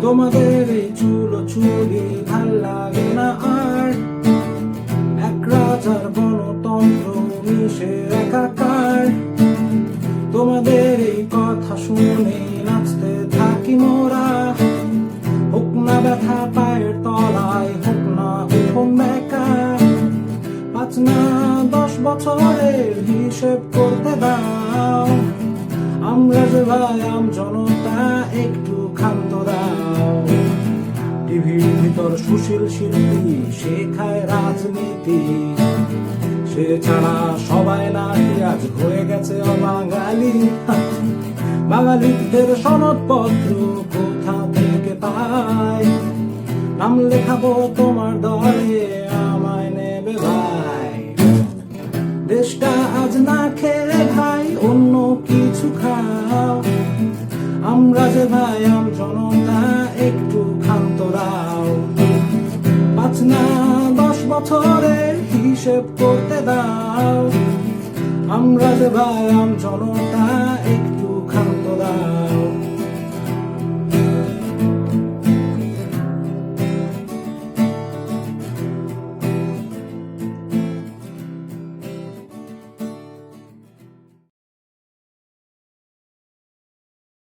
তোমাদের এই চুলো চুরি ভাল লাগে না আর, এক রাজার গণতন্ত্র মিশে একাকার। তোমাদের এই কথা শুনে নাচতে থাকি মোরা, হোক না ব্যথা পায়ের তলায়, হোক না উঠোন বেকা। 5 না 10 বছরের হিসেব করতে দাও, আমরা যে ভাই জনতা একটু ক্ষান্ত দাও। টিভির ভিতর সুশীল শিল্পী শেখায় রাজনীতি, সে ছাড়া সবাই নাকি আজ হয়ে গেছে অবাঙালি। বাঙালিদের সনদপত্র কোথা থেকে পাই, নাম লেখাবো তোমার দলে, আমায় নেবে ভাই। দেশটা আজ না খেয়ে ভাই অন্য কিছু খাও, আমরা যে ভাই জনতা একটু ক্ষান্ত দাও। 5 না 10 বছরের হিসেব করতে দাও, আমরা যে ভাই জনতা